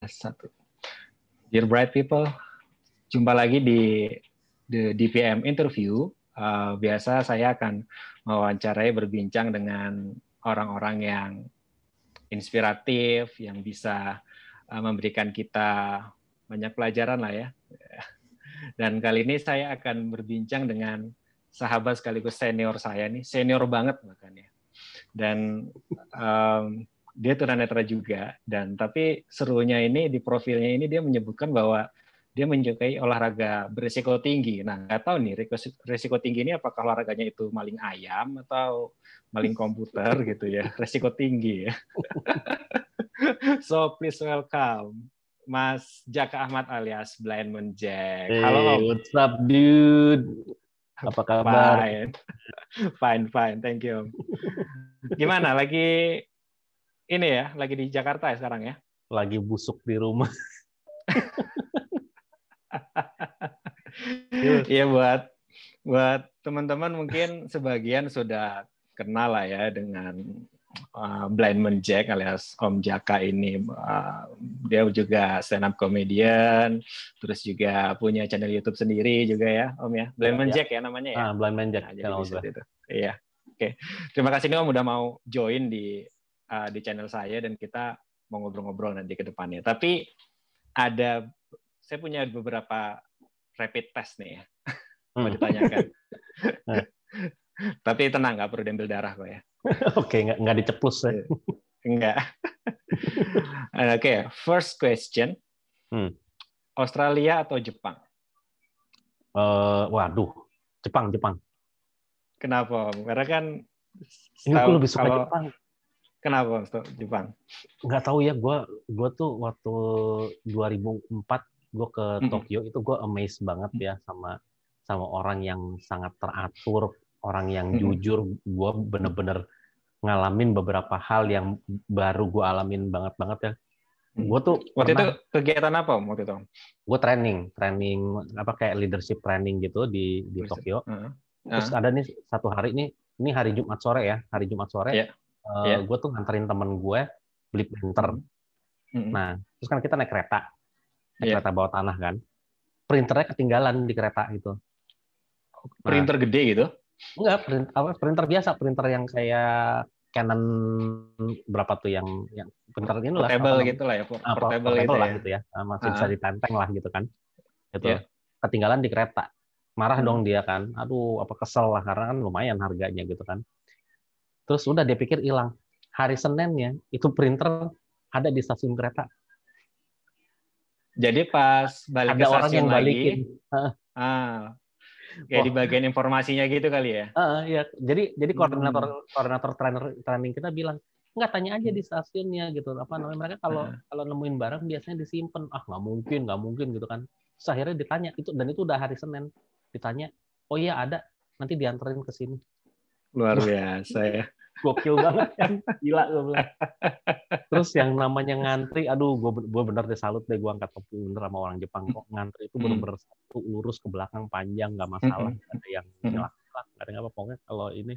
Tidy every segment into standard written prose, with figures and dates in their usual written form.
Satu. Dear bright people, jumpa lagi di The DPM Interview. Biasa saya akan mewawancarai berbincang dengan orang-orang yang inspiratif, yang bisa memberikan kita banyak pelajaran lah ya. Dan kali ini saya akan berbincang dengan sahabat sekaligus senior saya nih, senior banget makanya. Dan dia tunanetra juga, dan tapi serunya ini di profilnya ini dia menyebutkan bahwa dia menyukai olahraga berisiko tinggi. Nah, nggak tahu nih risiko tinggi ini apakah olahraganya itu maling ayam atau maling komputer gitu ya, risiko tinggi ya. So please welcome Mas Jaka Ahmad alias Blindman Jack. Halo Om. What's up dude? Apa kabar? Fine, thank you. Gimana? Lagi ini ya, lagi di Jakarta ya sekarang ya? Lagi busuk di rumah. Iya, buat teman-teman mungkin sebagian sudah kenal lah ya dengan Blindman Jack alias Om Jaka ini. Dia juga stand up comedian, terus juga punya channel YouTube sendiri juga ya, Om ya. Blindman Jack ya namanya ya. Blindman Jack. Jadi bisa itu. Iya. Oke. Terima kasih nih Om udah mau join di channel saya dan kita mau ngobrol-ngobrol nanti ke depannya. Tapi saya punya beberapa rapid test nih ya, mau ditanyakan. Tapi tenang, nggak perlu diambil darah kok ya. Oke, nggak diceplus ya. Enggak. Oke, first question. Australia atau Jepang? Waduh, Jepang. Kenapa? Karena kan ini gue lebih suka Jepang. Kenapa Jepang? Nggak tahu ya, gue tuh waktu 2004 gue ke Tokyo itu gue amazed banget ya sama orang yang sangat teratur, orang yang jujur. Gue bener-bener ngalamin beberapa hal yang baru gue alamin banget ya. Gue tuh waktu itu kegiatan apa waktu itu? Gue training apa kayak leadership training gitu di Tokyo. Terus ada nih satu hari ini hari Jumat sore ya, gue tuh nganterin temen gue beli printer. Nah, terus kan kita naik kereta bawah tanah kan. Printernya ketinggalan di kereta gitu. Printer gede gitu? Enggak, printer biasa, printer yang kayak Canon berapa tuh yang printer ini lah. Portable gitu lah ya, portable lah gitu ya. Masih bisa ditenteng lah gitu kan. Itu ketinggalan di kereta. Marah dong dia kan. Aduh, apa kesel lah karena kan lumayan harganya gitu kan. Terus udah dia pikir hilang. Hari Seninnya itu printer ada di stasiun kereta. Jadi pas balik ada ke orang yang lagi, balikin. Kayak di bagian informasinya gitu kali ya? Iya. Jadi koordinator training kita bilang, nggak tanya aja di stasiunnya gitu. Apa namanya, mereka kalau nemuin barang biasanya disimpan. Nggak mungkin gitu kan. Terus akhirnya ditanya dan itu udah hari Senin. Ditanya, oh iya ada, nanti dianterin ke sini. Luar biasa ya. Gokil banget kan, gila gue bilang. Terus yang namanya ngantri, aduh gue bener deh salut deh, gue angkat topi bener sama orang Jepang kok. Ngantri itu bener-bener satu lurus ke belakang panjang, nggak masalah, nggak ada yang nyelak-nyelak, nggak ada apa pokoknya. Kalau ini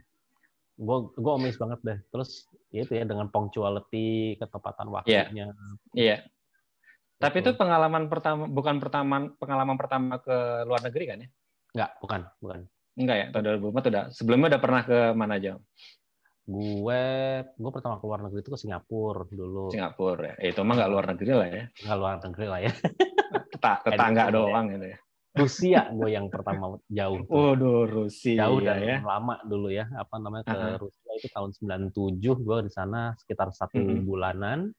gue amazed banget deh. Terus ya itu ya dengan punctuality, ketepatan waktunya. Iya. Tapi itu pengalaman pertama, bukan pengalaman pertama ke luar negeri kan ya? Enggak, bukan. Enggak ya, tahun 2004 udah. Sebelumnya udah pernah ke mana aja? Gue pertama ke luar negeri itu ke Singapura dulu. Singapura ya. Itu mah nggak luar negeri lah ya. Nggak luar negeri lah ya. Tetangga doang gitu ya. Rusia gue yang pertama jauh. Waduh, Rusia. Jauh dan lama dulu ya. Apa namanya ke Rusia itu tahun 97. Gue di sana sekitar 1 bulanan.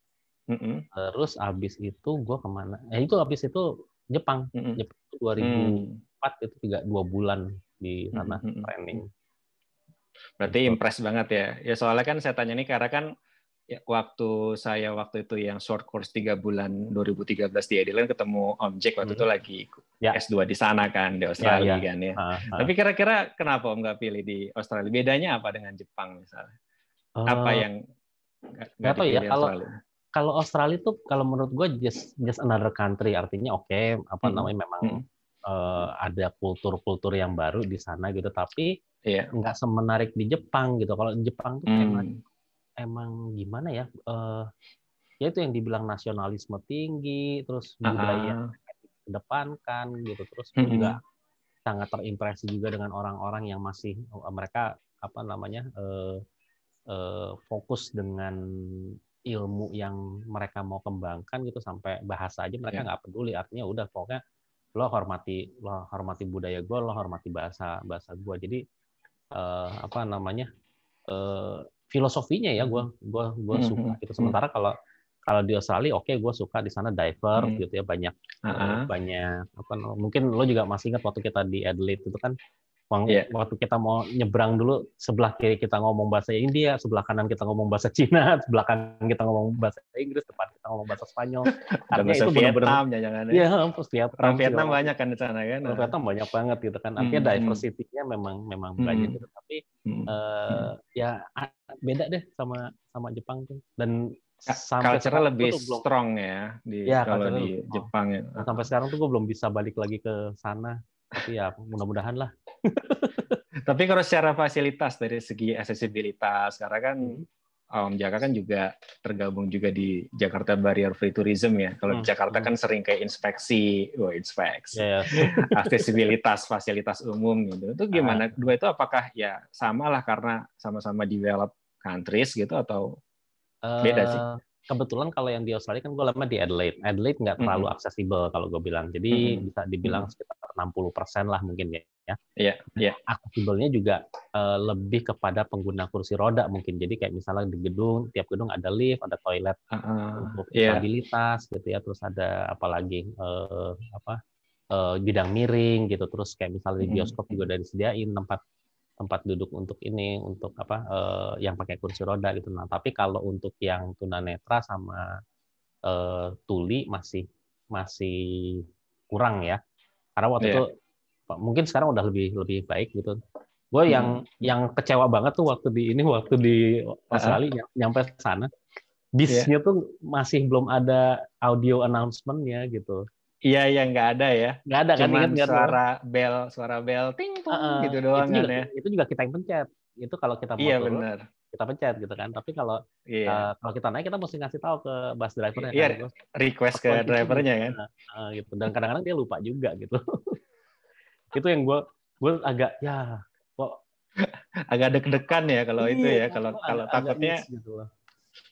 Terus abis itu gue kemana? Itu abis itu Jepang. Jepang itu 2004 itu 2 bulan di sana training. Berarti impress banget ya. Ya soalnya kan saya tanya nih karena kan ya, waktu itu yang short course 3 bulan 2013 di Adelaide ketemu Om Jack waktu itu lagi S2 di sana kan di Australia kan ya. Tapi kira-kira kenapa Om nggak pilih di Australia? Bedanya apa dengan Jepang misalnya? Apa yang nggak tahu ya Australia? Kalau Australia tuh kalau menurut gue just another country, artinya apa namanya memang ada kultur-kultur yang baru di sana gitu, tapi nggak semenarik di Jepang gitu. Kalau di Jepang tuh emang gimana ya? ya itu yang dibilang nasionalisme tinggi, terus budaya kedepankan gitu. Terus gue juga sangat terimpresi juga dengan orang-orang yang masih mereka fokus dengan ilmu yang mereka mau kembangkan gitu, sampai bahasa aja mereka nggak peduli. Artinya udah pokoknya lo hormati budaya gue, lo hormati bahasa gue. Jadi filosofinya ya gue suka gitu. Sementara kalau di Australia, oke, gue suka di sana divert gitu ya, banyak mungkin lo juga masih ingat waktu kita di Adelaide itu kan, waktu kita mau nyebrang dulu, sebelah kiri kita ngomong bahasa India, sebelah kanan kita ngomong bahasa Cina, sebelah kanan kita ngomong bahasa Inggris, depan kita ngomong bahasa Spanyol. Artinya itu Vietnam, Iya, Vietnam. Orang Vietnam banyak kan di sana kan. Orang Vietnam banyak banget gitu kan. Artinya diversity-nya memang banyak gitu. Tapi ya beda deh sama Jepang tuh. Dan sampai culture lebih strong ya kalau di Jepang ya. Sampai sekarang tuh gue belum bisa balik lagi ke sana. Tapi ya mudah-mudahan lah. Tapi kalau secara fasilitas dari segi aksesibilitas, karena kan Om Jaka kan juga tergabung juga di Jakarta Barrier Free Tourism ya. Kalau di Jakarta kan sering kayak inspeksi. Aksesibilitas fasilitas umum gitu. Itu gimana? Dua itu apakah ya sama lah karena sama-sama developed countries gitu atau beda sih? Kebetulan kalau yang di Australia kan gue lama di Adelaide. Adelaide nggak terlalu aksesibel kalau gue bilang. Jadi bisa dibilang sekitar 60% lah mungkin ya. Iya. Aksesibelnya juga lebih kepada pengguna kursi roda mungkin. Jadi kayak misalnya di gedung, tiap gedung ada lift, ada toilet untuk disabilitas gitu ya. Terus ada apalagi bidang miring gitu. Terus kayak misalnya di bioskop juga udah disediain tempat duduk untuk yang pakai kursi roda gitu. Nah, tapi kalau untuk yang tunanetra sama tuli masih kurang ya. Karena waktu itu mungkin sekarang udah lebih baik gitu. Gue yang kecewa banget tuh waktu di Australia nyampe sana, bisnya tuh masih belum ada audio announcement-nya gitu. Iya, nggak ada ya. Nggak ada kan, cuman suara bel, ting tung gitu doang kan ya. Itu juga kita yang pencet. Itu kalau kita mau turun, kita pencet gitu kan. Tapi kalau kita naik, kita mesti ngasih tahu ke bus driver-nya. Iya, request ke drivernya kan. Gitu. Dan kadang-kadang dia lupa juga gitu. Itu yang gue agak kok agak deg-degan ya kalau itu ya. Kalau takutnya. Gitu.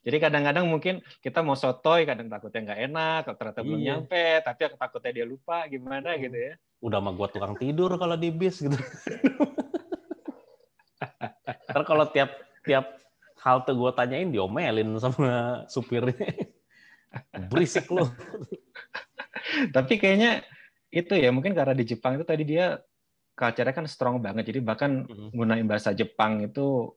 Jadi kadang-kadang mungkin kita mau sotoy, kadang takutnya nggak enak, kalau ternyata belum nyampe, tapi takutnya dia lupa gimana gitu ya. Udah mah gue tukang tidur kalau di bis gitu. Ntar kalau tiap halte gue tanyain, diomelin sama supirnya. Berisik lu. Tapi kayaknya itu ya, mungkin karena di Jepang itu tadi dia culture-nya kan strong banget, jadi bahkan gunain bahasa Jepang itu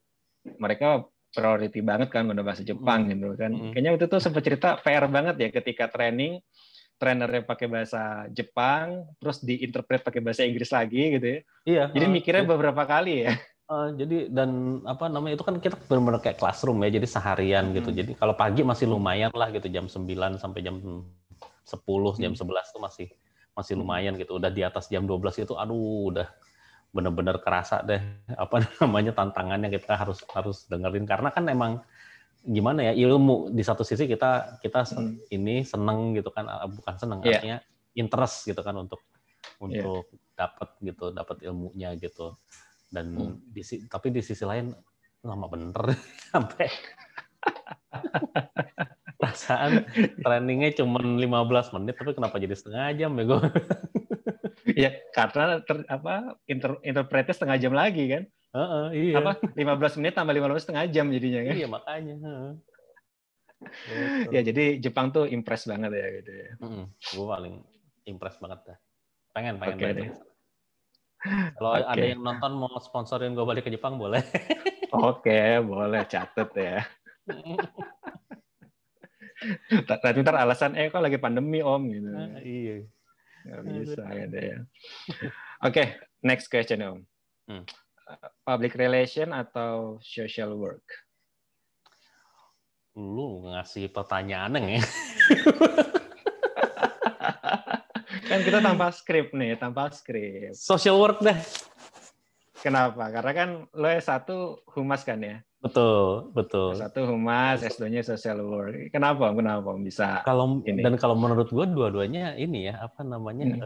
mereka priority banget kan guna bahasa Jepang gitu kan. Kayaknya itu tuh sempat cerita PR banget ya ketika trainernya pakai bahasa Jepang, terus diinterpret pakai bahasa Inggris lagi gitu ya. Iya. Jadi mikirnya beberapa kali ya. Jadi dan itu kan kita benar-benar kayak classroom ya, jadi seharian gitu. Jadi kalau pagi masih lumayan lah gitu, jam 9 sampai jam 10, jam 11 tuh masih lumayan gitu. Udah di atas jam 12 itu udah benar-benar kerasa deh tantangannya kita harus dengerin, karena kan emang gimana ya, ilmu di satu sisi kita ini seneng gitu kan, bukan seneng, artinya interest gitu kan untuk dapat ilmunya gitu. Dan tapi di sisi lain lama bener sampai perasaan trainingnya cuma 15 menit tapi kenapa jadi setengah jam ya gue. Ya karena interpretnya setengah jam lagi kan. Iya. 15 menit tambah 15 setengah jam jadinya kan. Iya makanya. Ya jadi Jepang tuh impress banget ya gitu ya. Gue paling impress banget dah. Pengen balik. Kalau ada yang nonton mau sponsorin gue balik ke Jepang boleh. Oke, boleh, catet ya. Tapi ntar alasan kok lagi pandemi Om gitu. Iya. Nggak bisa gitu ya. Oke, next question Om. Public relation atau social work? Lu ngasih pertanyaan ya. Kan kita tanpa skrip nih, tanpa skrip. Social work deh. Kenapa? Karena kan lo S1 humas kan ya? Betul, betul. S1 humas, S2-nya social work. Kenapa bisa ini? Kalau menurut gue dua-duanya ini ya apa namanya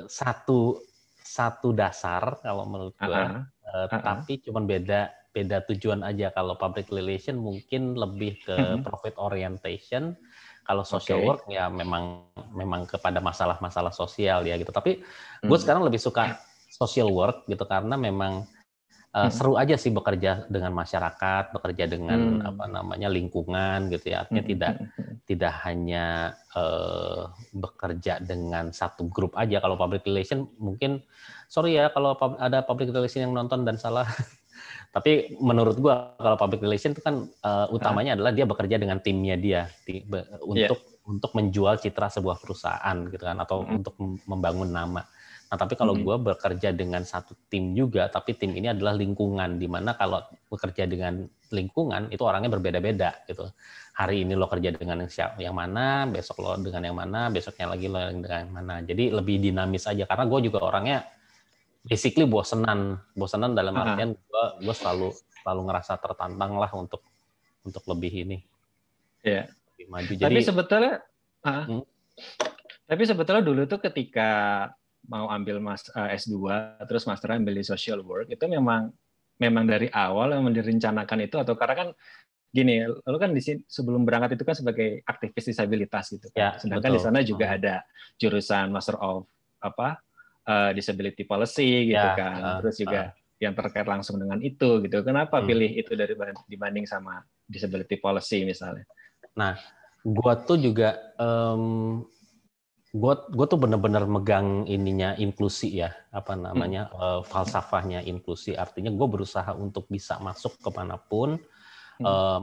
satu dasar kalau menurut gue, tapi cuman beda tujuan aja. Kalau public relation mungkin lebih ke profit orientation, kalau social work ya memang kepada masalah-masalah sosial ya gitu. Tapi gue sekarang lebih suka social work gitu karena memang seru aja sih bekerja dengan masyarakat, bekerja dengan apa namanya lingkungan gitu ya. Artinya tidak hanya bekerja dengan satu grup aja. Kalau public relation mungkin sorry ya kalau ada public relation yang nonton dan salah. Tapi menurut gua kalau public relation itu kan utamanya adalah dia bekerja dengan timnya dia untuk menjual citra sebuah perusahaan gitu kan atau untuk membangun nama. Nah, tapi kalau gue bekerja dengan satu tim juga, tapi tim ini adalah lingkungan, di mana kalau bekerja dengan lingkungan, itu orangnya berbeda-beda gitu. Hari ini lo kerja dengan yang mana, besok lo dengan yang mana, besoknya lagi lo dengan yang mana. Jadi lebih dinamis aja, karena gue juga orangnya basically bosenan dalam artian gue selalu ngerasa tertantang lah untuk lebih ini. Iya. Lebih maju. Tapi sebetulnya dulu tuh ketika mau ambil S2 terus master ambil di social work itu memang dari awal memang direncanakan itu atau karena kan gini, lu kan di sini sebelum berangkat itu kan sebagai aktivis disabilitas gitu kan. Ya, sedangkan di sana juga ada jurusan Master of Disability Policy gitu kan. Terus juga yang terkait langsung dengan itu gitu. Kenapa pilih itu dibanding sama Disability Policy misalnya? Nah, gua tuh juga gue tuh benar-benar megang ininya inklusi ya, apa namanya falsafahnya inklusi. Artinya gue berusaha untuk bisa masuk kemanapun,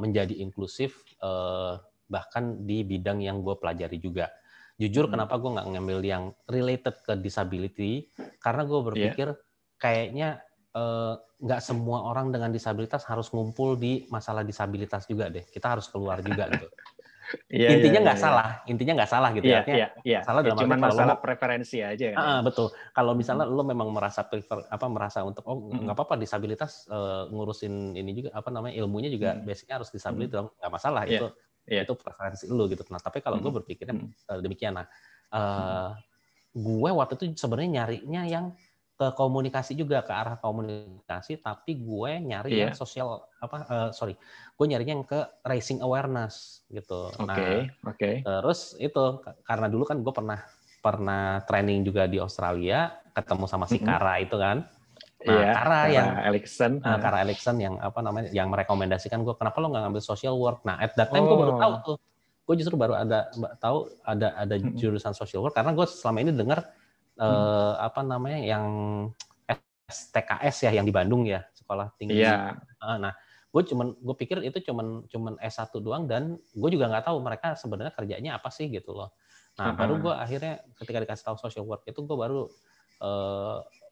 menjadi inklusif, bahkan di bidang yang gue pelajari juga. Jujur kenapa gue nggak ngambil yang related ke disability, karena gue berpikir kayaknya nggak semua orang dengan disabilitas harus ngumpul di masalah disabilitas juga deh. Kita harus keluar juga gitu. Intinya nggak salah gitu ya. Salah dalam cuma masalah preferensi aja kan. Betul. Kalau misalnya lo memang merasa untuk nggak apa-apa disabilitas ngurusin ini juga apa namanya ilmunya juga basicnya harus disabilitas dong, nggak masalah itu preferensi lo gitu. Nah tapi kalau gue berpikirnya demikian. Nah gue waktu itu sebenarnya nyarinya yang ke komunikasi juga, ke arah komunikasi, tapi gue nyari yang sosial gue nyarinya yang ke raising awareness gitu. Terus itu karena dulu kan gue pernah training juga di Australia, ketemu sama si Kara itu kan. Nah, Kara Elixon yang apa namanya yang merekomendasikan gue kenapa lo nggak ngambil social work. Nah, at that time gue baru tahu tuh. Gue justru baru tahu ada jurusan social work karena gue selama ini dengar apa namanya yang STKS ya yang di Bandung ya, sekolah tinggi. Nah, gue pikir itu cuman S1 doang dan gue juga nggak tahu mereka sebenarnya kerjanya apa sih gitu loh. Nah, baru gue akhirnya ketika dikasih tahu social work itu gue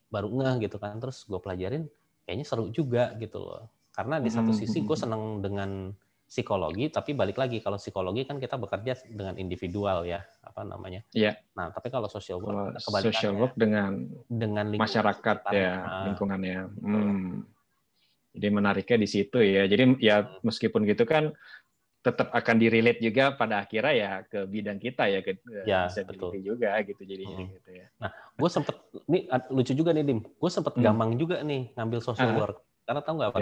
baru ngeh gitu kan, terus gue pelajarin kayaknya seru juga gitu loh. Karena di satu sisi gue seneng dengan psikologi, tapi balik lagi kalau psikologi kan kita bekerja dengan individual ya, apa namanya. Nah, tapi kalau social work kebalikannya. Social work dengan masyarakat ya, lingkungannya. Jadi menariknya di situ ya. Jadi ya meskipun gitu kan tetap akan direlate juga pada akhirnya ya ke bidang kita ya, ke disability juga gitu jadinya gitu ya. Nah, gue sempet, ini lucu juga nih Dim, gue sempet gampang juga nih ngambil social work. Karena tahu nggak apa?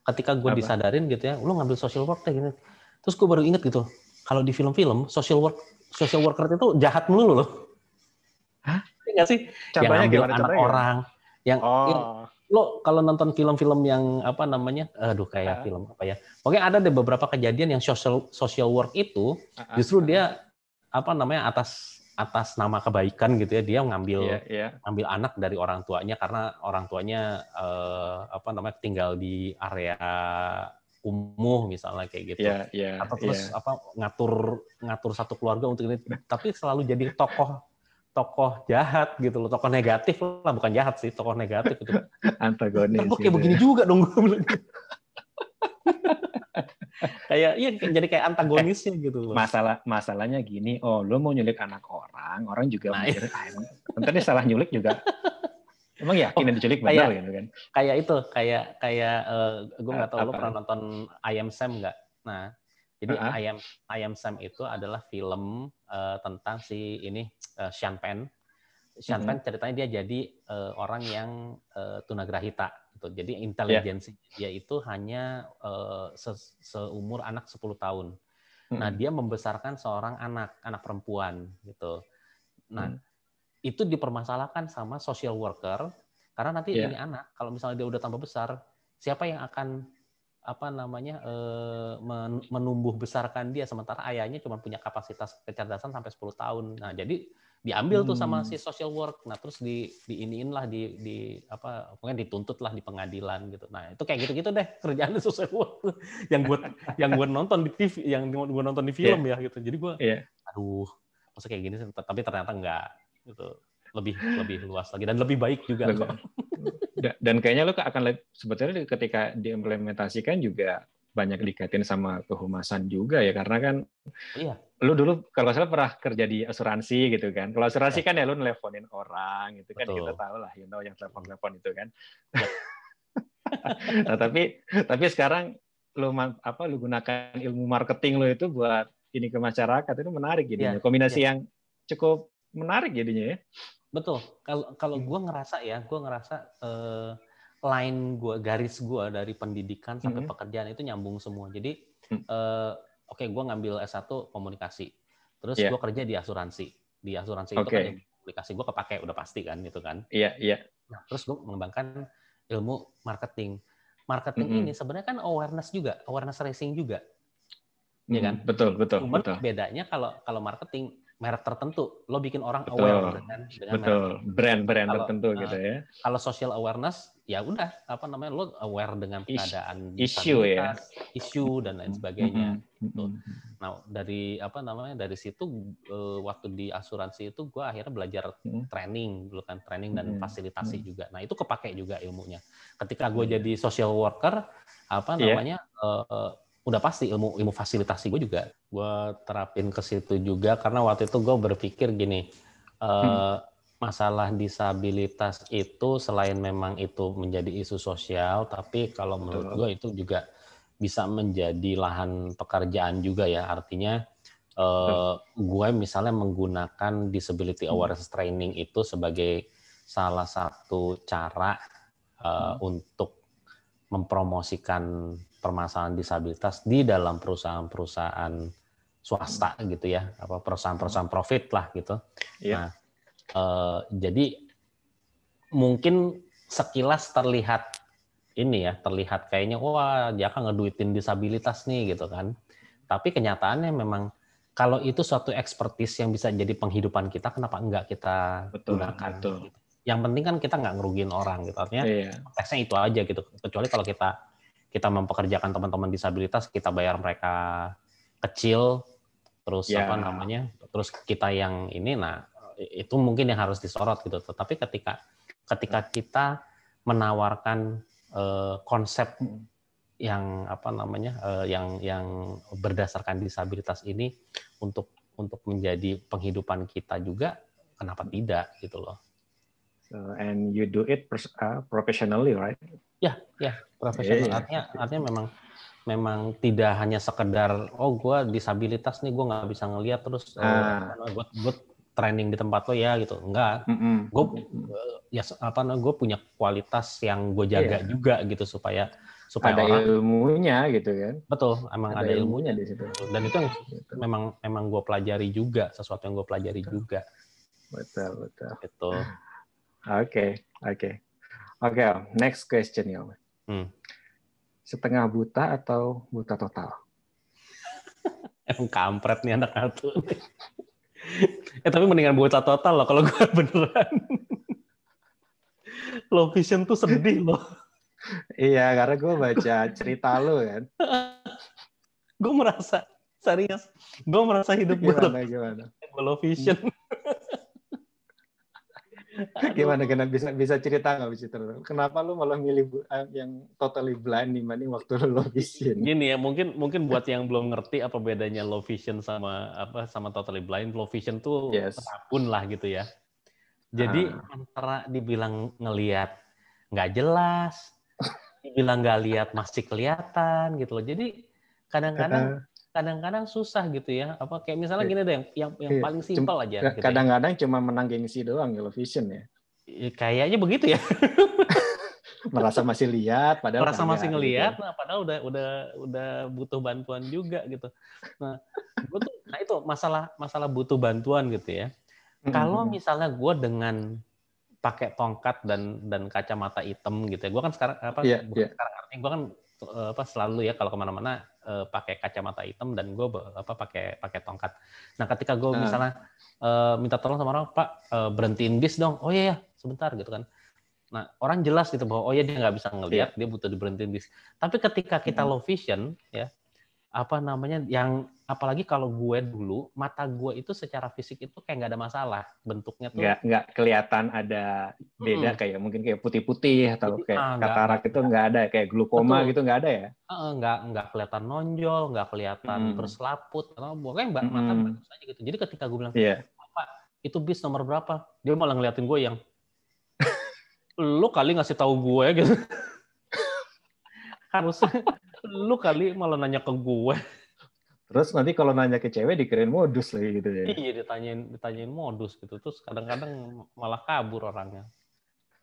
Ketika gue disadarin gitu ya, lu ngambil social work kayak gini. Terus gue baru inget gitu, kalau di film-film social worker itu jahat melulu loh. Hah? Nggak sih? Yang ngambil anak orang, yang lo kalau nonton film-film yang apa namanya, kayak film apa ya? Pokoknya ada deh beberapa kejadian yang social work itu justru dia apa namanya atas nama kebaikan gitu ya, dia ngambil anak dari orang tuanya karena orang tuanya apa namanya tinggal di area kumuh misalnya kayak gitu. Atau terus apa ngatur satu keluarga untuk ini, tapi selalu jadi tokoh jahat gitu loh, tokoh negatif lah, bukan jahat sih, tokoh negatif itu. Antagonis. Gue kayak begini juga dong gue bilang. Jadi kayak antagonisnya gitu loh. Masalahnya gini, lo mau nyulik anak orang juga mikir, ntar dia salah nyulik juga. Emang yakin yang diculik benar gitu kan? Kayak itu, gue nggak tahu lo Apa? pernah nonton I Am Sam nggak? Nah, jadi I Am Sam itu adalah film tentang si ini Sean Penn. Sean Penn ceritanya dia jadi orang yang tunagrahita gitu. Jadi intelijensi dia itu hanya seumur anak 10 tahun. Nah, dia membesarkan seorang anak perempuan gitu. Nah, itu dipermasalahkan sama social worker karena nanti ini anak kalau misalnya dia udah tambah besar, siapa yang akan menumbuh besarkan dia sementara ayahnya cuma punya kapasitas kecerdasan sampai 10 tahun. Nah, jadi diambil tuh sama si social work. Nah, terus diiniin lah mungkin dituntut lah di pengadilan gitu. Nah, itu kayak gitu-gitu deh kerjaan social work tuh yang gue nonton di TV, yang gue nonton di film ya gitu. Jadi gue aduh, masa kayak gini sih, tapi ternyata enggak gitu. Lebih luas lagi dan lebih baik juga kok. Dan kayaknya lo akan sebetulnya ketika diimplementasikan juga banyak dikaitin sama kehumasan juga ya, karena kan lu dulu kalau salah pernah kerja di asuransi gitu kan. Kalau asuransi kan ya lu nelponin orang gitu kan. Betul. Kita tahu lah, yang telepon itu kan. Nah, tapi sekarang lu gunakan ilmu marketing lu itu buat ini ke masyarakat, itu menarik jadinya. Kombinasi yang cukup menarik jadinya ya. Betul. Kalau gue ngerasa line gue, garis gue dari pendidikan sampai pekerjaan itu nyambung semua. Jadi oke, gue ngambil S1 komunikasi. Terus gue kerja di asuransi. Di asuransi itu kan komunikasi gue kepake udah pasti kan gitu kan. Iya. Nah, terus gue mengembangkan ilmu marketing. Marketing ini sebenarnya kan awareness raising juga. Iya kan? Betul. Cuman bedanya kalau marketing merek tertentu, lo bikin orang aware dengan merek brand tertentu gitu ya. Kalau social awareness, ya udah lo aware dengan keadaan isu ya, isu dan lain sebagainya. Nah dari situ waktu di asuransi itu gue akhirnya belajar training dan fasilitasi juga. Nah itu kepake juga ilmunya. Ketika gue jadi social worker, udah pasti ilmu fasilitasi gue juga gue terapin ke situ juga karena waktu itu gue berpikir gini, masalah disabilitas itu selain memang itu menjadi isu sosial, tapi kalau menurut gue itu juga bisa menjadi lahan pekerjaan juga ya. Artinya gue misalnya menggunakan disability awareness training itu sebagai salah satu cara untuk mempromosikan permasalahan disabilitas di dalam perusahaan-perusahaan swasta gitu ya, perusahaan-perusahaan profit lah gitu. Nah, jadi mungkin sekilas terlihat kayaknya wah dia akan ngeduitin disabilitas nih gitu kan. Tapi kenyataannya memang kalau itu suatu expertise yang bisa jadi penghidupan kita, kenapa enggak kita gunakan? Gitu. Yang penting kan kita nggak ngerugiin orang gitu. Artinya konteksnya itu aja gitu. Kecuali kalau kita mempekerjakan teman-teman disabilitas, kita bayar mereka kecil, terus terus kita yang ini, nah itu mungkin yang harus disorot gitu. Tetapi ketika kita menawarkan konsep yang yang berdasarkan disabilitas ini untuk menjadi penghidupan kita juga, kenapa tidak gitu loh. And you do it professionally, right? Ya, profesional. Artinya memang tidak hanya sekedar gue disabilitas nih, gue nggak bisa ngelihat terus gue training di tempat lo ya gitu. Enggak. Gue punya kualitas yang gue jaga juga gitu supaya ada orang ilmunya gitu kan. Betul, emang ada ilmunya di situ. Dan itu yang memang gue pelajari juga, sesuatu yang gue pelajari juga. Betul. Gitu. Oke. Next question ya. Setengah buta atau buta total? Emang kampret nih anak satu. Tapi mendingan buta total loh kalau gue beneran. Low vision tuh sedih loh. Iya, karena gue baca cerita lo kan. Gue merasa serius. Gue merasa hidup gimana? Low vision. Gimana bisa cerita nggak bisa terus? Kenapa lu malah milih yang totally blind dibanding waktu lu low vision? Gini ya, mungkin buat yang belum ngerti apa bedanya low vision sama totally blind. Low vision tuh sabun lah gitu ya. Jadi antara dibilang ngelihat nggak jelas, dibilang nggak lihat masih kelihatan gitu loh. Jadi kadang-kadang susah gitu ya. Apa kayak misalnya gini deh, yang paling simpel aja gitu ya. Kadang-kadang cuma menang gengsi doang Yellow Vision ya. Kayaknya begitu ya. Merasa masih lihat, padahal Merasa masih kagak ngelihat, gitu. nah padahal udah butuh bantuan juga gitu. Nah, itu masalah butuh bantuan gitu ya. Kalau misalnya gue dengan pakai tongkat dan kacamata hitam gitu ya, gue kan sekarang sekarang artinya gue kan selalu ya kalau kemana-mana pakai kacamata hitam dan gue pakai tongkat. Nah ketika gue misalnya minta tolong sama orang, Pak berhentiin bis dong, oh iya ya sebentar gitu kan. Nah, orang jelas gitu bahwa dia nggak bisa ngelihat, dia butuh diberhentiin bis. Tapi ketika kita low vision, ya yang apalagi kalau gue dulu mata gue itu secara fisik itu kayak nggak ada masalah, bentuknya tuh nggak kelihatan ada beda kayak mungkin kayak putih-putih atau kayak katarak itu nggak ada, kayak glukoma betul. gitu nggak ada ya? Nggak kelihatan nonjol, nggak kelihatan berselaput, pokoknya mata bagus aja gitu. Jadi ketika gue bilang, Pak, itu bis nomor berapa? Dia malah ngeliatin gue yang lu kali ngasih tahu gue gitu. Harusnya lu kali malah nanya ke gue. Terus nanti kalau nanya ke cewek dikirain modus lagi gitu ya. Iya, ditanyain modus gitu. Terus kadang-kadang malah kabur orangnya.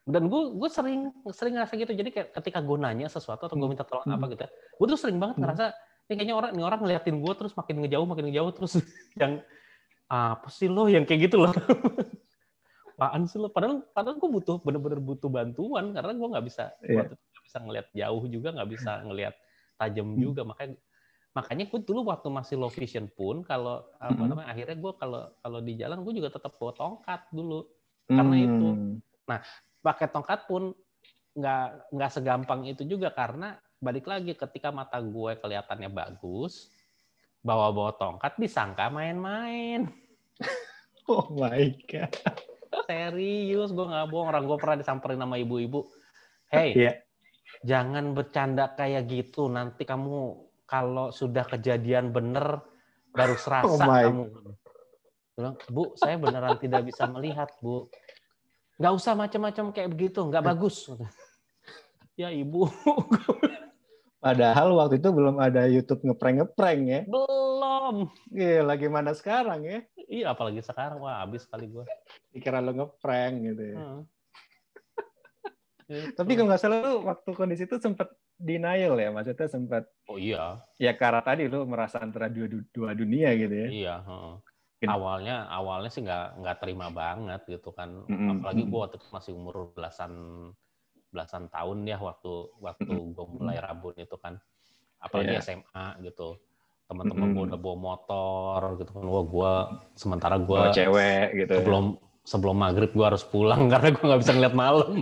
Dan gue sering ngerasa gitu. Jadi kayak ketika gue nanya sesuatu atau gue minta tolong apa gitu ya, gue tuh sering banget ngerasa kayaknya orang ngeliatin gue terus makin ngejauh terus yang apa sih lo yang kayak gitu loh. Apaan sih lo? Padahal gue bener-bener butuh bantuan karena gue nggak bisa waktu itu nggak bisa ngelihat jauh juga, nggak bisa ngelihat tajam juga. Makanya gue dulu waktu masih low vision pun kalau akhirnya gue kalau di jalan gue juga tetap bawa tongkat dulu karena itu. Nah pakai tongkat pun nggak segampang itu juga karena balik lagi ketika mata gue kelihatannya bagus, bawa tongkat disangka main-main. Oh my god. Serius, gue nggak bohong. Orang gue pernah disamperin sama ibu-ibu. Hey, jangan bercanda kayak gitu. Nanti kamu kalau sudah kejadian bener baru serasa kamu. Bilang, Bu, saya beneran tidak bisa melihat, Bu. Nggak usah macam-macam kayak begitu, nggak bagus. Ya ibu. Padahal waktu itu belum ada YouTube ngeprank ya. Belum. Gila, gimana sekarang ya? Iya, apalagi sekarang. Wah, habis kali gue. Dikira lo ngeprank gitu ya. Gitu. Tapi kalau nggak salah lu waktu kondisi itu sempat denial ya, maksudnya sempat. Oh iya. Ya karena tadi lu merasa antara dua dunia gitu ya. Iya. Awalnya sih nggak terima banget gitu kan. Apalagi gue waktu itu masih umur belasan tahun ya waktu gue mulai rabun itu kan. Apalagi SMA gitu. Teman-teman gue udah bawa motor gitu kan. Sementara gue cewek gitu. Sebelum maghrib gue harus pulang karena gue nggak bisa ngeliat malam.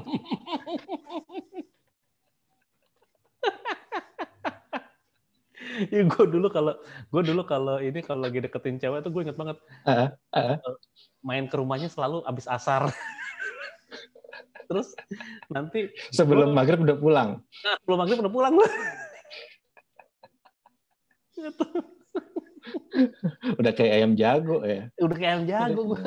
Ya, gue dulu kalau lagi deketin cewek tuh gue inget banget main ke rumahnya selalu abis asar. Terus nanti sebelum maghrib udah pulang. Nah, sebelum maghrib udah pulang. Gitu. Udah kayak ayam jago ya. Udah kayak ayam jago gue.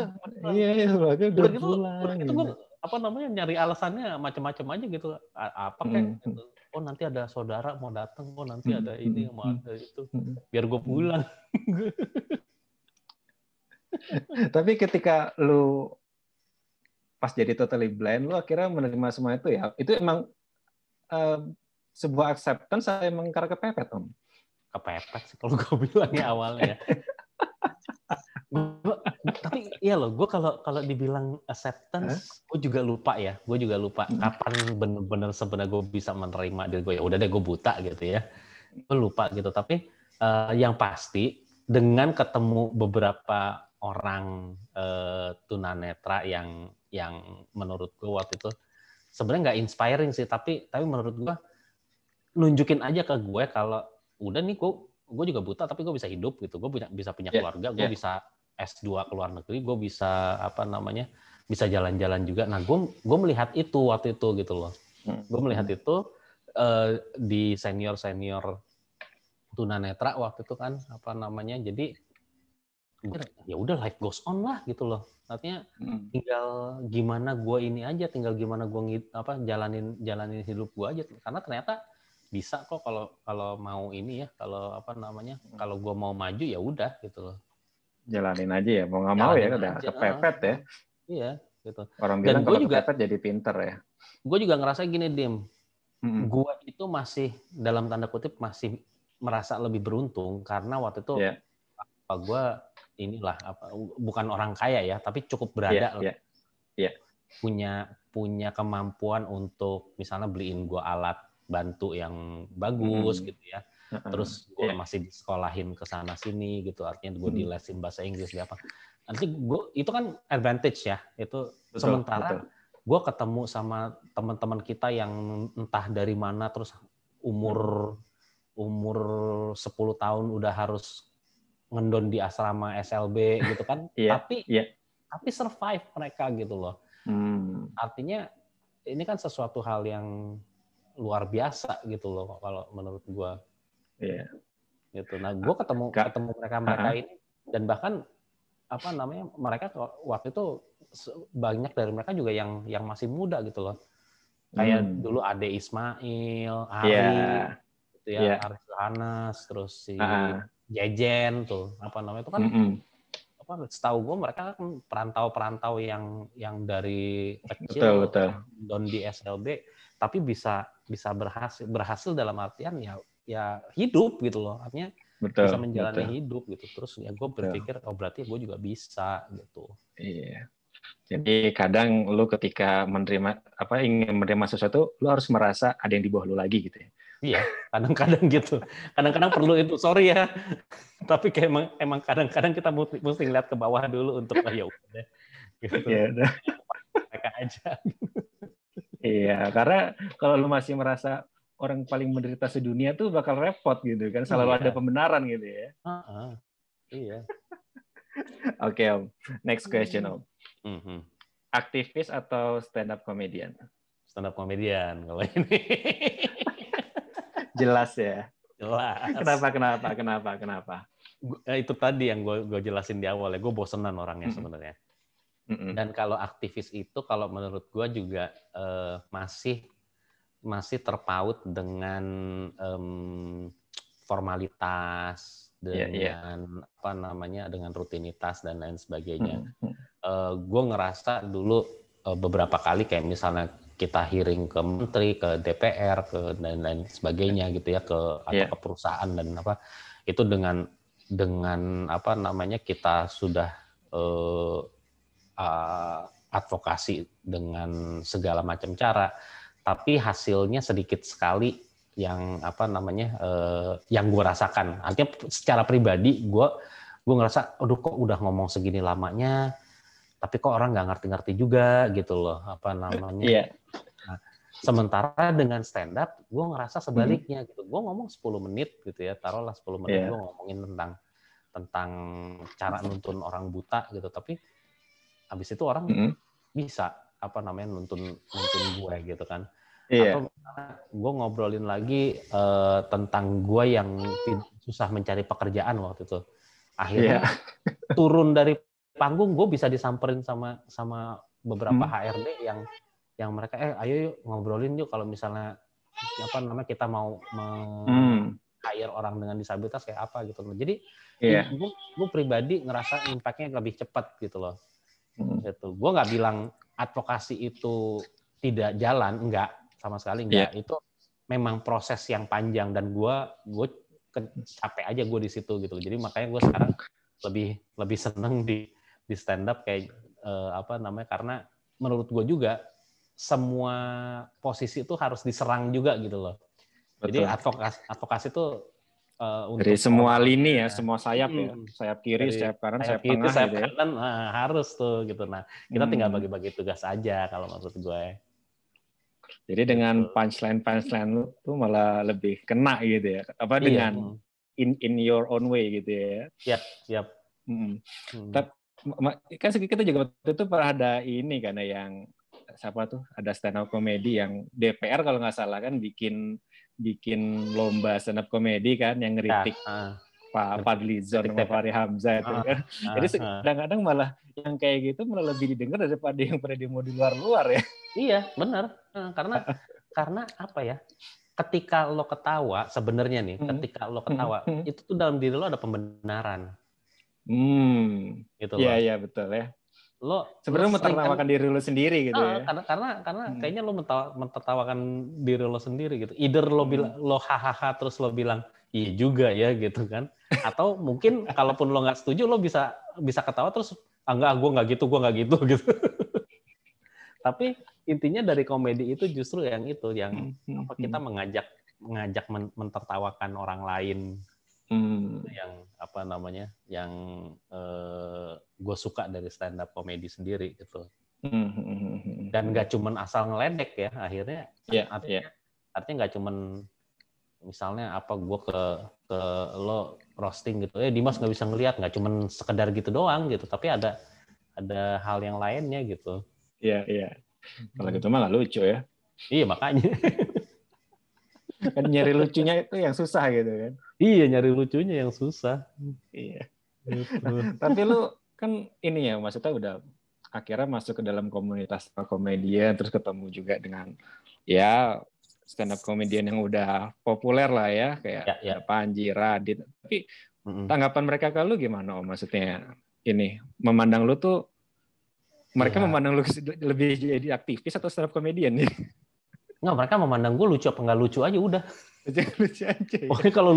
Iya, udah gitu, pulang. Udah gitu gue nyari alasannya macam-macam aja gitu. Apa kayak gitu. Oh nanti ada saudara mau datang, oh nanti ada ini mau ada itu, biar gue pulang. Tapi ketika lu pas jadi totally blind, lu akhirnya menerima semua itu ya, itu emang sebuah acceptance atau emang karena kepepet, Om? Kepepet sih kalau gue bilang ya awalnya. Tapi iya loh, gue kalau dibilang acceptance, gue juga lupa kapan bener-bener sebenarnya gue bisa menerima diri gue. Ya udah deh gue buta gitu ya, gue lupa gitu. Tapi yang pasti dengan ketemu beberapa orang tunanetra yang menurut gue waktu itu sebenarnya nggak inspiring sih, tapi menurut gue nunjukin aja ke gue kalau udah nih gue juga buta tapi gue bisa hidup gitu, gue bisa punya keluarga, gue bisa S2 ke luar negeri, gue bisa bisa jalan-jalan juga. Nah gue melihat itu waktu itu gitu loh, gue melihat itu di senior tunanetra waktu itu kan jadi ya udah life goes on lah gitu loh. Artinya tinggal gimana gue ini aja, tinggal gimana gue jalanin hidup gue aja. Karena ternyata bisa kok kalau mau ini ya, kalau gue mau maju ya udah gitu loh. Jalanin aja ya, mau nggak mau ya, udah kepepet ya. Iya gitu. Orang bilang kalau kepepet jadi pinter ya. Gue juga ngerasa gini, Dim. Gue itu masih dalam tanda kutip masih merasa lebih beruntung karena waktu itu gue bukan orang kaya ya, tapi cukup berada lah. Punya kemampuan untuk misalnya beliin gue alat bantu yang bagus gitu ya. Terus gue masih disekolahin ke sana sini gitu, artinya gue dilesin bahasa Inggris apa. Nanti itu kan advantage ya. Itu sementara gue ketemu sama teman-teman kita yang entah dari mana, terus umur 10 tahun udah harus ngendon di asrama SLB gitu kan. Tapi survive mereka gitu loh. Artinya ini kan sesuatu hal yang luar biasa gitu loh kalau menurut gue. Gitu. Nah, gue ketemu mereka ini, dan bahkan mereka waktu itu banyak dari mereka juga yang masih muda gitu loh. Kayak dulu Ade Ismail, Ari, gitu ya, Ari Johannes, terus si Jejen tuh, itu kan setahu gue mereka kan perantau-perantau yang dari kecil don di SLB, tapi bisa berhasil dalam artian ya hidup gitu loh, artinya bisa menjalani hidup gitu. Terus ya gue berpikir berarti gue juga bisa gitu. Iya. Jadi kadang lu ketika ingin menerima sesuatu, lu harus merasa ada yang di bawah lu lagi gitu ya. Iya, kadang-kadang gitu. Kadang-kadang perlu itu. Sorry ya. Tapi kayak emang kadang-kadang kita mesti lihat ke bawah dulu untuk ya udah. Gitu. Ya udah. Mereka aja. Iya, karena kalau lu masih merasa orang paling menderita sedunia tuh bakal repot gitu kan. Selalu ada pembenaran gitu ya. Iya. Oke, Om. Next question, Om. Aktivis atau stand up comedian? Stand up comedian kalau ini. Jelas ya. Jelas. Kenapa? Itu tadi yang gue jelasin di awal ya. Gue bosenan orangnya sebenarnya. Dan kalau aktivis itu, kalau menurut gue juga masih terpaut dengan formalitas, dengan dengan rutinitas dan lain sebagainya. Gue ngerasa dulu beberapa kali kayak misalnya kita hearing ke menteri, ke DPR, dan lain sebagainya gitu ya, atau ke perusahaan dan itu dengan kita sudah advokasi dengan segala macam cara, tapi hasilnya sedikit sekali yang yang gue rasakan. Artinya secara pribadi gue ngerasa, aduh kok udah ngomong segini lamanya, tapi kok orang nggak ngerti-ngerti juga gitu loh Nah, sementara dengan stand up gue ngerasa sebaliknya gitu. Gue ngomong 10 menit gitu ya, taruhlah 10 menit gue ngomongin tentang cara nuntun orang buta gitu, tapi habis itu orang bisa nuntun gue gitu kan. Atau gue ngobrolin lagi tentang gue yang susah mencari pekerjaan waktu itu. Akhirnya turun dari panggung, gue bisa disamperin sama beberapa HRD yang mereka ayo yuk ngobrolin yuk kalau misalnya kita mau hire orang dengan disabilitas kayak apa gitu. Jadi gue pribadi ngerasa impact-nya lebih cepat gitu loh. Gitu. Gue nggak bilang advokasi itu tidak jalan, enggak, sama sekali enggak. Itu memang proses yang panjang dan gue capek aja gue di situ gitu. Jadi makanya gue sekarang lebih seneng di stand up kayak karena menurut gue juga semua posisi itu harus diserang juga gitu loh. Betul. Jadi advokasi itu dari semua lini ya, semua sayap ya, sayap kiri, sayap kanan, sayap tengah gitu ya. Kanan, harus tuh gitu. Nah, kita tinggal bagi-bagi tugas aja kalau menurut gue. Jadi dengan punchline lu tuh malah lebih kena gitu ya. Dengan in your own way gitu ya. Siap. Tapi kan kita juga waktu itu pernah ada ini kan yang siapa tuh, ada stand up comedy yang DPR kalau nggak salah kan bikin lomba stand up comedy kan yang ngeritik Pak Fadlizon sama Fahri Hamzah itu kan. Jadi kadang-kadang malah yang kayak gitu malah lebih didengar daripada yang pada demo di luar-luar ya. Iya, benar. Karena apa ya? Ketika lo ketawa, sebenarnya nih, ketika lo ketawa, itu tuh dalam diri lo ada pembenaran. Gitu loh. Iya, betul ya. Lo sebenarnya mentertawakan diri lo sendiri gitu ya. Karena kayaknya lo mentertawakan diri lo sendiri gitu. Either lo bilang lo hahaha terus lo bilang iya juga ya gitu kan. Atau mungkin kalaupun lo nggak setuju lo bisa ketawa terus enggak, gue nggak gitu gitu. Tapi intinya dari komedi itu justru yang kita mengajak mentertawakan orang lain. Yang apa namanya, yang gue suka dari stand up komedi sendiri gitu. Dan nggak cuman asal ngeledek ya, akhirnya artinya nggak cuman misalnya apa gue ke lo roasting gitu, Dimas nggak bisa ngelihat, nggak cuman sekedar gitu doang gitu, tapi ada hal yang lainnya gitu. Iya. Kalau gitu malah lucu ya. Iya makanya. Kan nyari lucunya itu yang susah gitu kan. Iya, nyari lucunya yang susah. Iya. Tapi lu kan ini ya, maksudnya udah akhirnya masuk ke dalam komunitas komedian, terus ketemu juga dengan ya stand up komedian yang udah populer lah ya, kayak Panji, Radit. Tapi tanggapan mereka ke lu gimana? Maksudnya ini memandang lu tuh, mereka memandang lu lebih jadi aktivis atau stand up komedian nih? Nggak, mereka memandang gue lucu apa nggak lucu aja udah. Lucu aja. Ya? Pokoknya kalau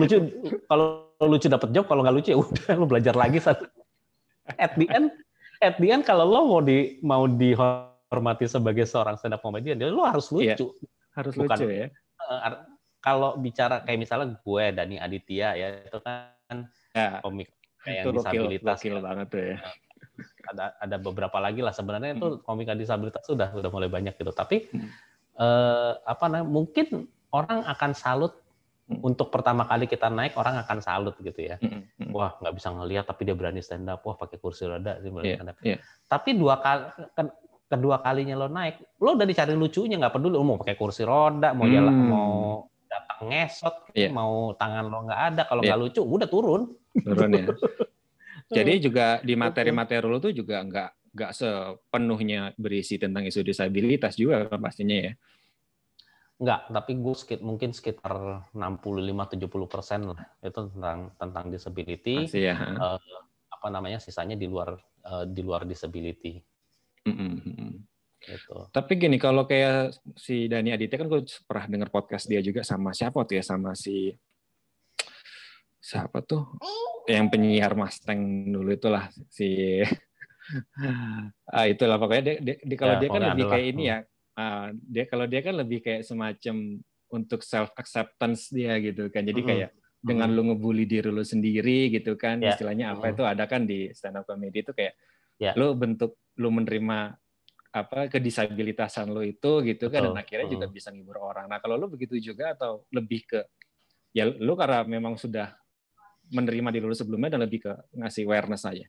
lucu dapat job, kalau nggak lucu ya udah lu belajar lagi satu. At the end kalau lo mau dihormati sebagai seorang stand up comedian, lo harus lucu. Iya, harus lucu ya. Kalau bicara kayak misalnya gue Dani Aditya ya, itu kan komik kayak yang disabilitas. Gokil banget tuh ya. Ada beberapa lagi lah sebenarnya itu komika disabilitas sudah mulai banyak gitu. Tapi mungkin orang akan salut untuk pertama kali kita naik, orang akan salut gitu ya. Wah, nggak bisa ngelihat tapi dia berani stand up. Wah, pakai kursi roda dia berani stand up. Tapi kedua kalinya lo naik, lo udah dicari lucunya, nggak peduli lo mau pakai kursi roda, mau jalan, mau datang ngesot, mau tangan lo nggak ada, kalau nggak lucu udah turun ya. Jadi juga di materi-materi lo tuh juga nggak sepenuhnya berisi tentang isu disabilitas juga kan pastinya ya. Enggak, tapi gue mungkin sekitar 65-70% lah itu tentang disability. Masih ya. Sisanya di luar disability. Gitu. Tapi gini, kalau kayak si Dani Aditya kan gue pernah dengar podcast dia juga sama siapa tuh ya, sama siapa tuh yang penyiar Mustang dulu itulah si itulah pokoknya dia kalau dia kan lebih kayak ini ya. Dia kan lebih kayak semacam untuk self acceptance dia gitu kan. Jadi kayak dengan lu ngebully diri lu sendiri gitu kan, istilahnya apa itu ada kan di stand up comedy itu kayak lu menerima apa kedisabilitasan lu itu gitu kan, dan akhirnya juga bisa ngibur orang. Nah, kalau lu begitu juga atau lebih ke ya lu karena memang sudah menerima diri lu sebelumnya dan lebih ke ngasih awareness aja?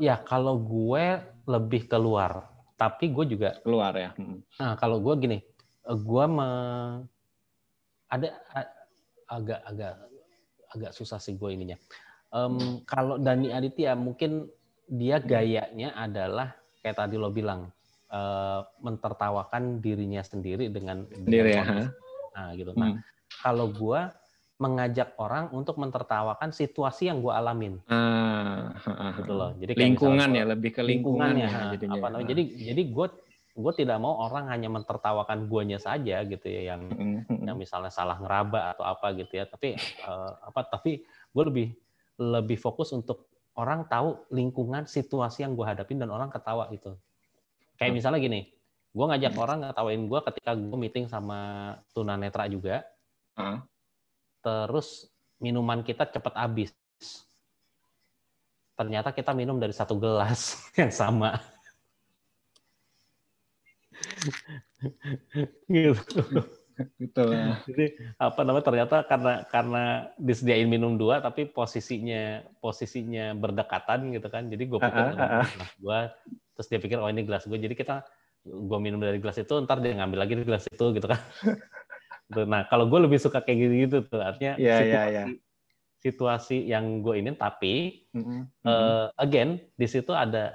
Ya kalau gue lebih keluar, tapi gue juga keluar ya. Nah, kalau gue gini, gue ada agak susah sih gue ininya. Kalau Dani Aditya mungkin dia gayanya adalah kayak tadi lo bilang, mentertawakan dirinya sendiri dengan gitu. Nah, kalau gue mengajak orang untuk mentertawakan situasi yang gue alamin, gitu loh. Jadi lingkungan ya, lebih ke lingkungannya. Jadi gue tidak mau orang hanya mentertawakan guanya saja gitu ya, yang misalnya salah ngeraba atau apa gitu ya. Tapi tapi gue lebih fokus untuk orang tahu lingkungan situasi yang gue hadapin dan orang ketawa gitu. Kayak misalnya gini, gue ngajak orang ngetawain gue ketika gue meeting sama tunanetra juga. Terus minuman kita cepat habis. Ternyata kita minum dari satu gelas yang sama. Gitu. Jadi ternyata karena disediain minum dua tapi posisinya berdekatan gitu kan. Jadi gue pikir gelas gue, terus dia pikir ini gelas gue. Jadi gue minum dari gelas itu, ntar dia ngambil lagi di gelas itu gitu kan. Nah, kalau gue lebih suka kayak gitu tuh, artinya situasi yang gue ini, tapi again di situ ada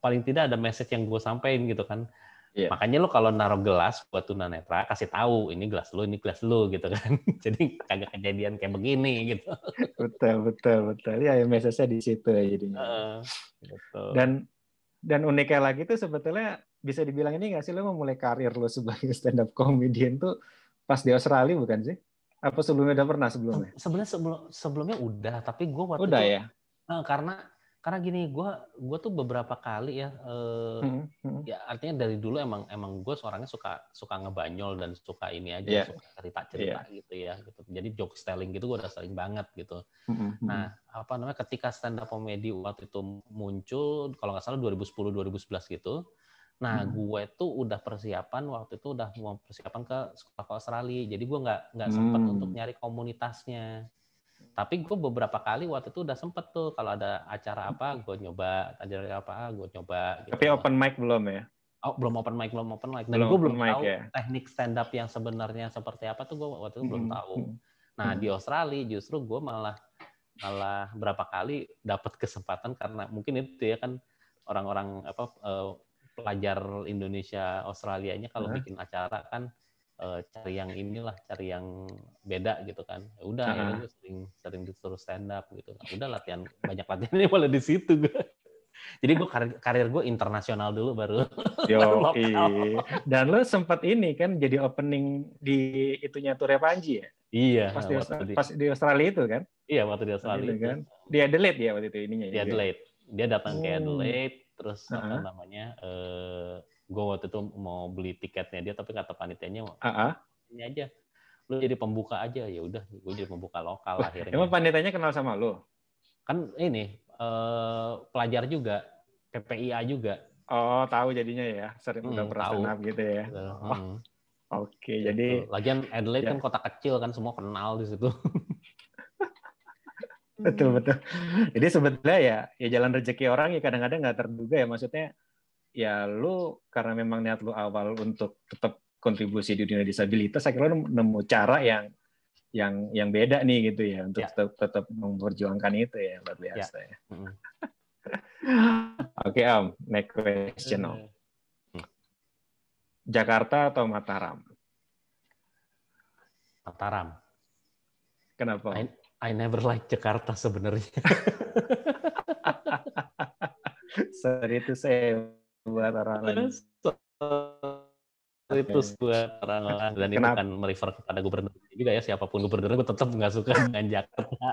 paling tidak ada message yang gue sampaikan gitu kan. Yeah. Makanya lo kalau naruh gelas buat tunanetra kasih tahu ini gelas lo gitu kan. Jadi kagak kejadian kayak begini gitu. Betul. Ya message-nya di situ ya jadinya. Betul. Dan uniknya lagi tuh sebetulnya bisa dibilang ini nggak sih lo memulai karir lo sebagai stand up comedian tuh pas di Australia bukan sih? Apa sebelumnya udah pernah sebelumnya? Sebenarnya sebelumnya udah, tapi gue waktu udah itu ya? Karena gini, gue tuh beberapa kali ya, ya artinya dari dulu emang gue orangnya suka ngebanyol dan suka ini aja, suka cerita gitu ya. Gitu. Jadi joke telling gitu gue udah sering banget gitu. Nah, ketika stand up comedy waktu itu muncul, kalau nggak salah 2010-2011 gitu. Nah, gue tuh udah persiapan waktu itu udah mau persiapan ke sekolah ke Australia. Jadi gue nggak sempat untuk nyari komunitasnya. Tapi gue beberapa kali waktu itu udah sempet tuh kalau ada acara apa gue nyoba, Gitu. Tapi open mic belum ya? Oh, belum open mic. Dan gue belum tahu teknik stand up yang sebenarnya seperti apa tuh gue waktu itu belum tahu. Nah, di Australia justru gue malah berapa kali dapat kesempatan karena mungkin itu ya kan orang-orang pelajar Indonesia Australianya kalau bikin acara kan cari yang beda gitu kan. Ya udah akhirnya gue sering disuruh stand up gitu. Udah banyak latihannya malah di situ gue. Jadi gue karir gue internasional dulu baru lokal. Dan lo sempat ini kan jadi opening di itunya Ture Panji ya? Iya. Pas di Australia itu kan? Iya, waktu di Australia itu. Kan? Di Adelaide ya waktu itu ininya. Di Adelaide. Dia datang ke Adelaide, terus gue waktu itu mau beli tiketnya dia, tapi kata panitianya ini aja, lu jadi pembuka aja. Ya udah, gue jadi pembuka lokal akhirnya. Emang panitianya kenal sama lo? Kan ini pelajar juga, PPIA juga. Oh, tahu jadinya ya, sering udah pernah stand up gitu ya. Oke, gitu. Jadi lagian Adelaide kan kota kecil kan, semua kenal di situ. Betul. Jadi sebetulnya ya jalan rezeki orang ya kadang-kadang nggak terduga ya, maksudnya ya lu karena memang niat lu awal untuk tetap kontribusi di dunia disabilitas, akhirnya lu nemu cara yang beda nih gitu ya untuk tetap memperjuangkan itu ya, luar biasa ya. Oke, Om, next question, Om. Jakarta atau Mataram? Mataram. Kenapa? I never like Jakarta sebenarnya. Sorry itu saya buat orang lain. Itu buat orang-orang dan itu kan merefer kepada gubernur juga ya, siapapun gubernurnya gue tetap nggak suka dengan Jakarta.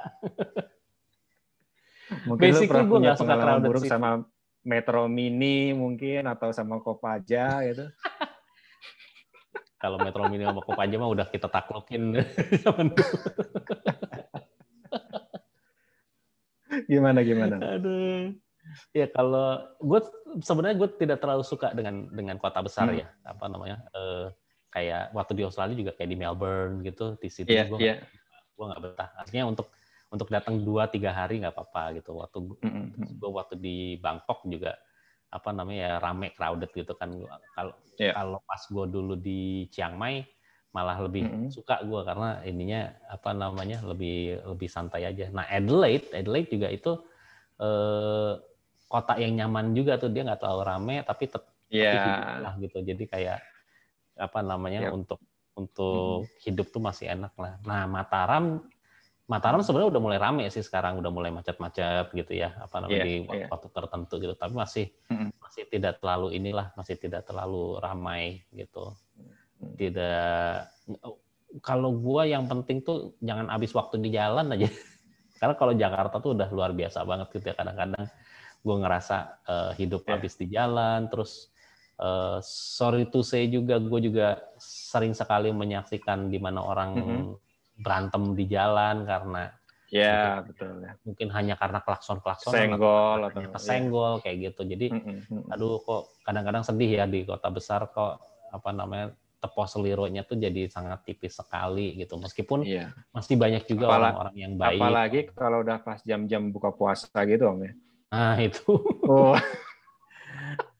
Mungkin lu pernah punya pengalaman buruk sama Metro Mini mungkin atau sama Kopaja gitu. Kalau Metro Mini sama Kopaja mah udah kita taklukin. Gimana? Aduh. Ya kalau gue sebenarnya tidak terlalu suka dengan kota besar ya, kayak waktu di Australia juga kayak di Melbourne gitu, di situ gue nggak betah. Artinya untuk datang 2-3 hari nggak apa-apa gitu. Waktu di Bangkok juga rame, crowded gitu kan. Kalau pas gue dulu di Chiang Mai malah lebih suka gue karena ininya lebih santai aja. Nah Adelaide juga itu kota yang nyaman juga tuh, dia nggak terlalu rame tapi hidup lah gitu. Jadi kayak untuk hidup tuh masih enak lah. Nah Mataram sebenarnya udah mulai rame sih sekarang, udah mulai macet-macet gitu ya, di waktu tertentu gitu. Tapi masih tidak terlalu masih tidak terlalu ramai gitu. Kalau gua yang penting tuh jangan habis waktu di jalan aja. Karena kalau Jakarta tuh udah luar biasa banget gitu ya, kadang-kadang gue ngerasa hidup habis di jalan, terus sorry to say juga gue juga sering sekali menyaksikan di mana orang berantem di jalan karena mungkin hanya karena klakson senggol atau hanya kesenggol kayak gitu. Jadi aduh kok kadang-kadang sedih ya, di kota besar kok tepos selirunya tuh jadi sangat tipis sekali gitu, meskipun masih banyak juga orang-orang yang baik. Apalagi kalau udah pas jam-jam buka puasa gitu, Om ya. Nah itu,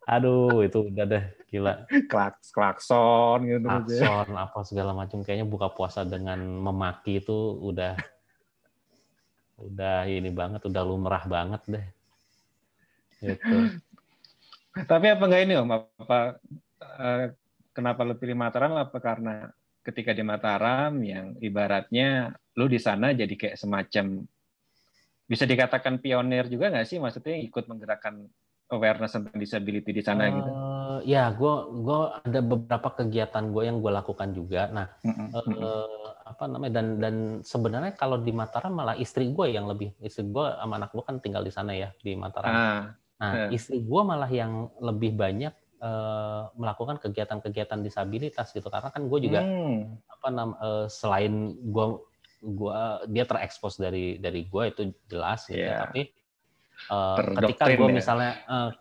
aduh itu udah deh gila. Klakson gitu. Klakson apa segala macam, kayaknya buka puasa dengan memaki itu udah Udah ini banget, udah lumrah banget deh. Gitu. Tapi apa enggak ini Om? Kenapa lu pilih Mataram? Apa karena ketika di Mataram yang ibaratnya lu di sana jadi kayak semacam bisa dikatakan pionir juga nggak sih? Maksudnya ikut menggerakkan awareness tentang disability di sana gitu? Ya, gue ada beberapa kegiatan gue yang gue lakukan juga. Nah, apa namanya dan sebenarnya kalau di Mataram malah istri gue sama anak gue kan tinggal di sana ya di Mataram. Nah, istri gue malah yang lebih banyak melakukan kegiatan-kegiatan disabilitas gitu karena kan gue juga selain dia terekspos dari gue itu jelas gitu ya, tapi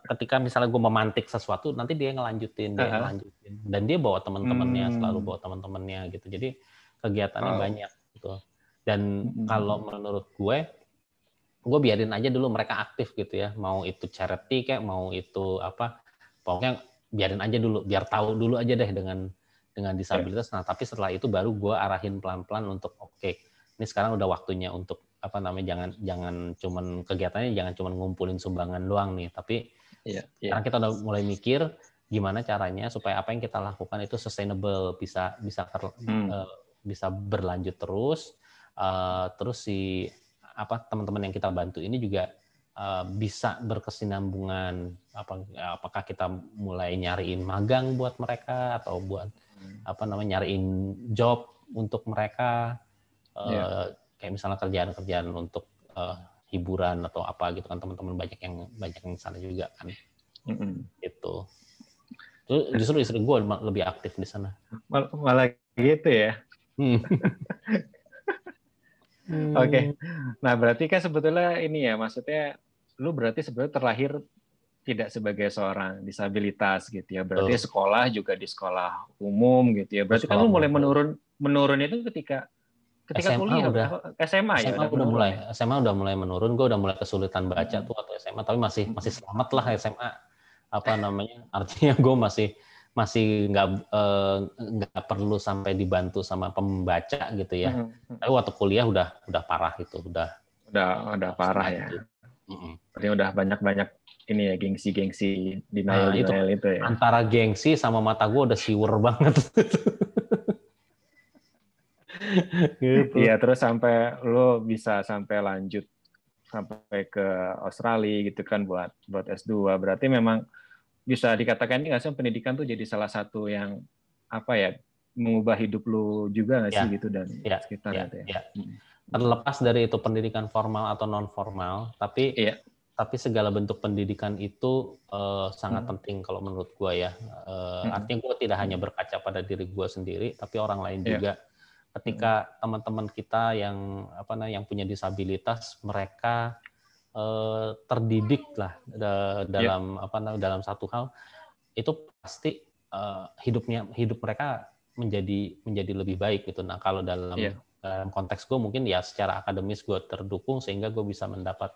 ketika misalnya gue memantik sesuatu nanti dia ngelanjutin dan dia bawa teman-temannya selalu bawa teman-temannya gitu, jadi kegiatannya banyak gitu. Dan kalau menurut gue biarin aja dulu mereka aktif gitu ya, mau itu charity kayak mau itu apa, pokoknya biarin aja dulu biar tahu dulu aja deh dengan disabilitas. Nah tapi setelah itu baru gue arahin pelan-pelan untuk oke, ini sekarang udah waktunya untuk apa namanya, jangan cuman kegiatannya jangan cuman ngumpulin sumbangan doang nih, tapi sekarang kita udah mulai mikir gimana caranya supaya apa yang kita lakukan itu sustainable, bisa berlanjut terus, terus si teman-teman yang kita bantu ini juga bisa berkesinambungan. Apakah kita mulai nyariin magang buat mereka atau buat nyariin job untuk mereka, kayak misalnya kerjaan-kerjaan untuk hiburan atau apa gitu kan, teman-teman banyak yang sana juga kan. Gitu. Justru istri gue lebih aktif di sana. Malah gitu ya. Oke. Nah, berarti kan sebetulnya ini ya, maksudnya lu berarti sebetulnya terlahir tidak sebagai seorang disabilitas gitu ya. Berarti sekolah juga di sekolah umum gitu ya. Berarti kan lu mulai menurun itu ketika SMA kuliah, SMA ya SMA udah mulai menurun. Gue udah mulai kesulitan baca tuh waktu SMA, tapi masih selamat lah SMA. Artinya gue masih nggak perlu sampai dibantu sama pembaca gitu ya. Tapi waktu kuliah udah parah itu, udah parah ya. Berarti udah banyak ini ya, gengsi denial itu ya. Antara gengsi sama mata gue udah siwer banget. Gitu. Iya, terus sampai lo bisa sampai lanjut sampai ke Australia gitu kan buat S2. Berarti memang bisa dikatakan ini nggak sih, pendidikan tuh jadi salah satu yang mengubah hidup lo juga nggak sih gitu dan sekitar gitu ya. Terlepas dari itu pendidikan formal atau non formal, tapi segala bentuk pendidikan itu sangat penting kalau menurut gue ya. Artinya gue tidak hanya berkaca pada diri gue sendiri, tapi orang lain juga. Ketika teman-teman kita yang punya disabilitas, mereka terdidik lah dalam satu hal, itu pasti hidup mereka menjadi lebih baik gitu. Nah kalau dalam konteks gue mungkin ya secara akademis gue terdukung sehingga gue bisa mendapat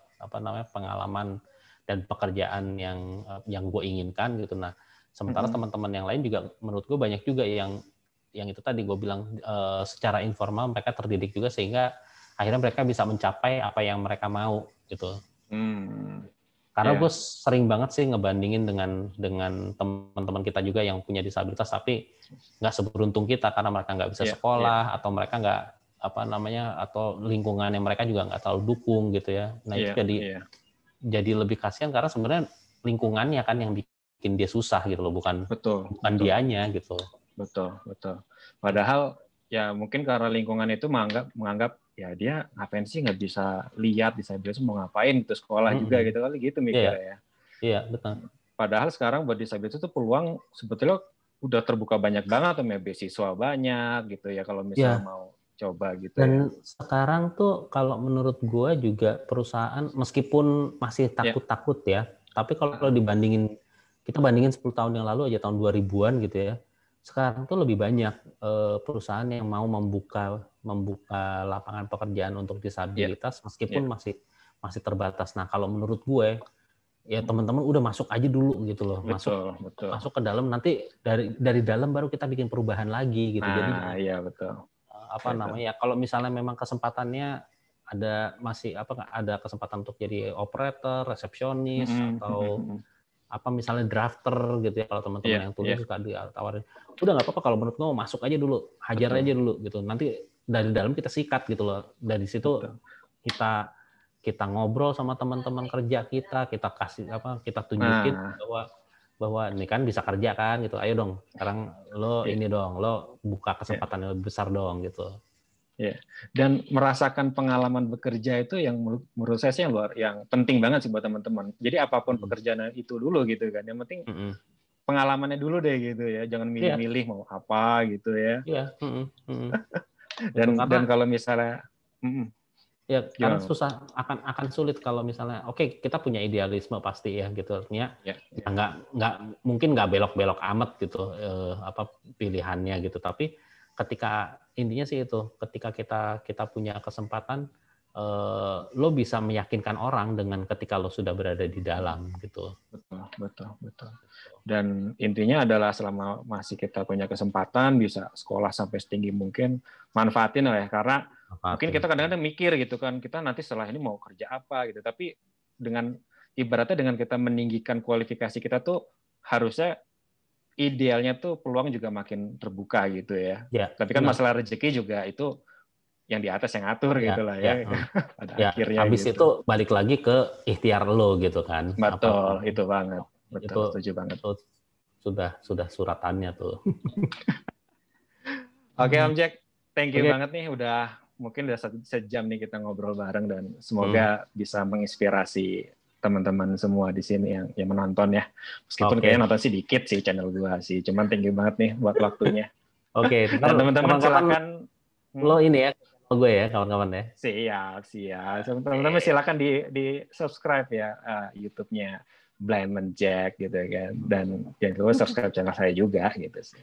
pengalaman dan pekerjaan yang gue inginkan gitu. Nah sementara teman-teman yang lain juga menurut gue banyak juga yang itu tadi gue bilang secara informal mereka terdidik juga sehingga akhirnya mereka bisa mencapai apa yang mereka mau gitu. Karena gue sering banget sih ngebandingin dengan teman-teman kita juga yang punya disabilitas tapi nggak seberuntung kita karena mereka nggak bisa sekolah atau mereka nggak atau lingkungannya mereka juga nggak terlalu dukung gitu ya. Nah itu jadi lebih kasihan karena sebenarnya lingkungannya kan yang bikin dia susah gitu loh, bukan dianya gitu. Betul. Padahal ya mungkin karena lingkungan itu menganggap ya dia ngapain sih nggak bisa lihat disabilitas mau ngapain itu sekolah juga gitu kali gitu mikirnya ya. Iya betul. Padahal sekarang buat disabilitas itu peluang sebetulnya udah terbuka banyak banget, beasiswa banyak gitu ya kalau misalnya mau coba gitu. Dan sekarang tuh kalau menurut gue juga perusahaan meskipun masih takut-takut ya, tapi kalau kita bandingin 10 tahun yang lalu aja, tahun 2000-an gitu ya, sekarang tuh lebih banyak perusahaan yang mau membuka lapangan pekerjaan untuk disabilitas meskipun masih terbatas. Nah kalau menurut gue ya teman-teman udah masuk aja dulu gitu loh, masuk ke dalam, nanti dari dalam baru kita bikin perubahan lagi gitu. Jadi iya betul. kalau misalnya memang kesempatannya masih ada kesempatan untuk jadi operator, resepsionis atau misalnya drafter gitu ya, kalau teman-teman yang tulis suka ditawarin. Udah nggak apa-apa kalau menurut lo masuk aja dulu, hajar aja dulu gitu. Nanti dari dalam kita sikat gitu loh. Dari situ kita ngobrol sama teman-teman kerja kita kasih kita tunjukin bahwa ini kan bisa kerja kan gitu. Ayo dong, sekarang lo ini dong, lo buka kesempatan yang lebih besar dong gitu. Ya, dan merasakan pengalaman bekerja itu yang menurut saya sih yang penting banget sih buat teman-teman. Jadi apapun pekerjaan itu dulu gitu kan. Yang penting pengalamannya dulu deh gitu ya. Jangan milih-milih mau apa gitu ya. Iya. Dan kalau misalnya ya karena susah akan sulit kalau misalnya kita punya idealisme pasti ya gitu artinya nggak mungkin nggak belok-belok amat gitu pilihannya gitu, tapi ketika intinya sih itu ketika kita punya kesempatan lo bisa meyakinkan orang dengan ketika lo sudah berada di dalam gitu. Betul. Dan intinya adalah selama masih kita punya kesempatan bisa sekolah sampai setinggi mungkin, manfaatin lah ya, karena mungkin kita kadang-kadang mikir gitu kan, kita nanti setelah ini mau kerja apa gitu, tapi ibaratnya dengan kita meninggikan kualifikasi kita tuh harusnya idealnya tuh peluang juga makin terbuka gitu ya. Tapi kan masalah rezeki juga itu yang di atas yang ngatur gitu lah ya. Pada akhirnya habis gitu. Itu balik lagi ke ikhtiar lo gitu kan. Betul, itu banget. Betul, setuju banget. Itu sudah suratannya tuh. Oke Om Jack, thank you banget nih mungkin udah sejam nih kita ngobrol bareng dan semoga bisa menginspirasi teman-teman semua di sini yang menonton ya. Meskipun kayaknya nonton sih dikit sih channel gua sih. Cuman thank you banget nih buat waktunya. Dan teman-teman silakan lo ini ya gue ya kawan-kawan ya. Siap. Teman-teman silakan di subscribe ya YouTube-nya Blind Man Jack gitu kan. Dan jangan lupa subscribe channel saya juga gitu sih.